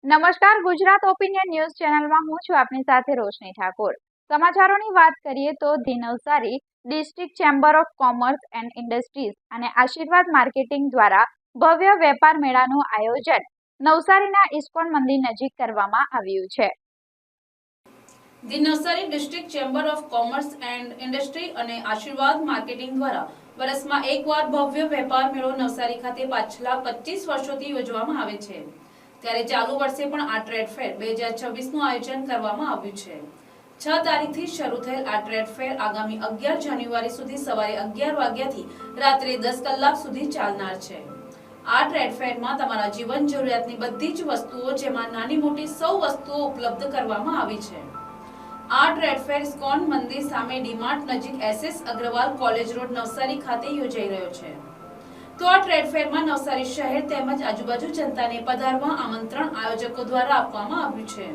નમસ્કાર, Gujarat opinion news ચેનલમાં હું છું આપની સાથે રોશની ઠાકોર। સમાચારોની વાત કરીએ તો the Navsari district chamber of commerce and industries અને આશીર્વાદ માર્કેટિંગ દ્વારા ભવ્ય વેપાર મેળાનું આયોજન નવસારીના ઇસ્કોન મંદિર નજીક કરવામાં આવ્યું છે। The Navsari district chamber of commerce and industry અને આશીર્વાદ માર્કેટિંગ દ્વારા વર્ષમાં એકવાર ભવ્ય વેપાર મેળો નવસારી ખાતે પાછલા 25 વર્ષોથી યોજવામાં આવે છે। ત્યારે ચાલુ વર્ષે પણ આ ટ્રેડ ફેર 2026નું આયોજન કરવામાં આવ્યું છે। 6 તારીખથી શરૂ થયેલ આ ટ્રેડ ફેર આગામી 11 જાન્યુઆરી સુધી સવારે 11 વાગ્યાથી રાત્રે 10 કલાક સુધી ચાલનાર છે। આ ટ્રેડ ફેરમાં તમારા જીવન જરૂરિયાતની બધી જ વસ્તુઓ જેમાં નાની મોટી સૌ વસ્તુઓ ઉપલબ્ધ કરવામાં આવી છે। આ ટ્રેડ ફેર ઇસ્કોન મંદિર સામે ડીમાર્ટ નજીક SS Agrawal college road Navsari ખાતે યોજાઈ રહ્યો છે। તો આ ટ્રેડ ફેરમાં નવસારી શહેર તેમજ આજુબાજુ જનતાને પધારવા આમંત્રણ આયોજકો દ્વારા આપવામાં આવ્યું છે।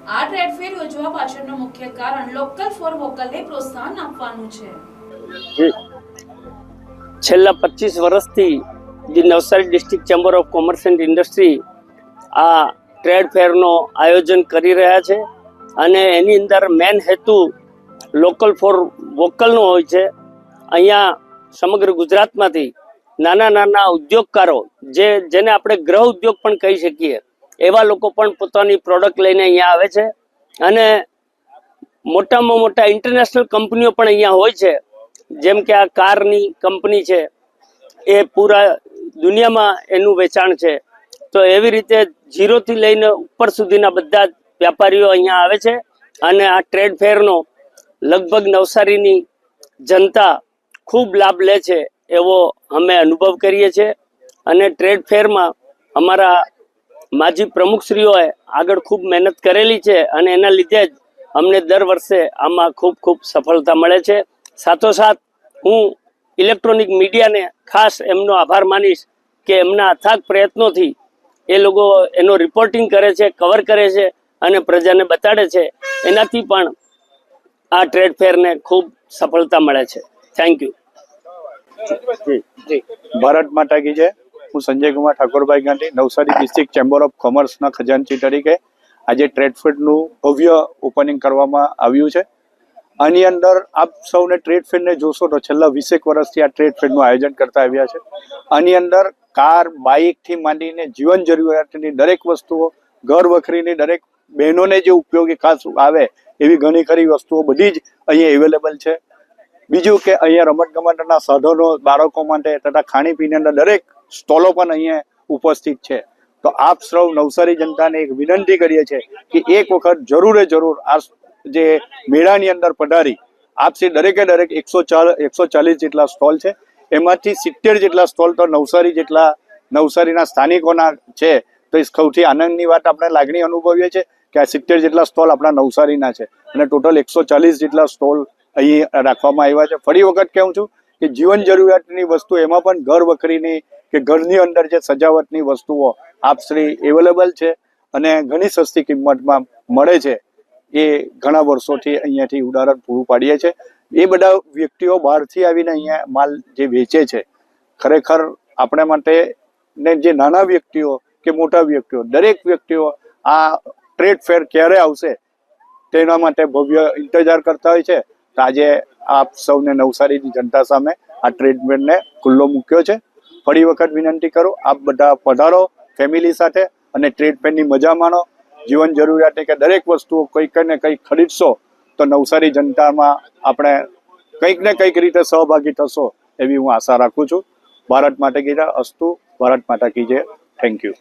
આ ટ્રેડ ફેર યોજવા પાછળનું મુખ્ય કારણ લોકલ ફોર વોકલને પ્રોત્સાહન આપવાનું છે। છેલ્લા 25 વર્ષથી the Navsari district chamber of commerce and industry આ ટ્રેડ ફેરનો આયોજન કરી રહ્યા છે અને એની અંદર મેન હેતુ લોકલ ફોર વોકલનો હોય છે। અહીંયા સમગ્ર ગુજરાતમાંથી નાના નાના ઉદ્યોગકારો જેને આપણે ગૃહ ઉદ્યોગ પણ કહી શકીએ એવા લોકો પણ પોતાની પ્રોડક્ટ લઈને અહીંયા આવે છે અને મોટામાં મોટા ઇન્ટરનેશનલ કંપનીઓ પણ અહીંયા હોય છે। જેમ કે આ કારની કંપની છે એ પૂરા દુનિયામાં એનું વેચાણ છે। તો એવી રીતે ઝીરોથી લઈને ઉપર સુધીના બધા વ્યાપારીઓ અહીંયા આવે છે અને આ ટ્રેડ ફેરનો લગભગ નવસારીની જનતા ખૂબ લાભ લે છે એવો અમે અનુભવ કરીએ છીએ અને ટ્રેડ ફેરમાં અમારા માજી પ્રમુખશ્રીઓએ આગળ ખૂબ મહેનત કરેલી છે અને એના લીધે જ અમને દર વર્ષે આમાં ખૂબ ખૂબ સફળતા મળે છે। સાથોસાથ હું ઇલેક્ટ્રોનિક મીડિયાને ખાસ એમનો આભાર માનીશ કે એમના અથાગ પ્રયત્નોથી એ લોકો એનો રિપોર્ટિંગ કરે છે, કવર કરે છે અને પ્રજાને બતાડે છે। એનાથી પણ આ ટ્રેડ ફેરને ખૂબ સફળતા મળે છે। Thank you. ભારત માતા કી જય। હું Sanjay Kumar Thakorbhai Gandhi Navsari district chamber of કોમર્સના ખજાનચી તરીકે આજે ટ્રેડ ફેરનું ભવ્ય ઓપનિંગ કરવામાં આવ્યું છે। આની અંદર આપ સૌને ટ્રેડ ફેરને જોશો તો છેલ્લા 20 વર્ષથી આ ટ્રેડ ફેરનું આયોજન કરતા આવ્યા છે। આની અંદર કાર, બાઇકથી માંડીને જીવન જરૂરિયાતની દરેક વસ્તુઓ, ઘર વખરીની દરેક બહેનોને જે ઉપયોગી ખાસ આવે એવી ઘણી ખરી વસ્તુઓ બધી જ અહીંયા અવેલેબલ છે। બીજું કે અહીંયા રમતગમતના સાધનો બાળકો માટે તથા ખાણીપીણીના દરેક સ્ટોલો પણ અહીંયા ઉપસ્થિત છે। તો આપ સૌ નવસારી જનતાને એક વિનંતી કરીએ છીએ કે એક વખત જરૂર આ જે મેળાની અંદર પધારી આપસી દરેકે દરેક 140 જેટલા સ્ટોલ છે, એમાંથી 70 જેટલા સ્ટોલ તો નવસારીના સ્થાનિકોના છે। તો એ સૌથી આનંદની વાત આપણે લાગણી અનુભવીએ છીએ કે આ 70 જેટલા સ્ટોલ આપણા નવસારીના છે અને ટોટલ 140 જેટલા સ્ટોલ અહીં રાખવામાં આવ્યા છે। ફરી વખત કહું છું કે જીવન જરૂરિયાતની વસ્તુ એમાં પણ ઘર વખરીની કે ઘરની અંદર જે સજાવટની વસ્તુઓ આપશ્રી અવેલેબલ છે અને ઘણી સસ્તી કિંમતમાં મળે છે। એ ઘણા વર્ષોથી અહીંયાથી ઉદાહરણ પૂરું પાડીએ છીએ। એ બધા વ્યક્તિઓ બહારથી આવીને અહીંયા માલ જે વેચે છે, ખરેખર આપણે માટે ને જે નાના વ્યક્તિઓ કે મોટા વ્યક્તિઓ દરેક વ્યક્તિઓ આ ટ્રેડ ફેર ક્યારે આવશે તેના માટે ભવ્ય ઇંતજાર કરતા હોય છે। તો આજે આપ સૌને નવસારીની જનતા સામે આ ટ્રેડ ફેરને ખુલ્લો મૂક્યો છે। ફરી વખત વિનંતી કરું, આપ બધા પધારો ફેમિલી સાથે અને ટ્રેડ ફેરની મજા માણો। જીવન જરૂરિયાતની કે દરેક વસ્તુઓ કંઈક ને કંઈક ખરીદશો તો નવસારી જનતામાં આપણે કંઈક ને કંઈક રીતે સહભાગી થશો એવી હું આશા રાખું છું। ભારત માતા કી જય, અસ્તુ, ભારત માતા કી જય। Thank you.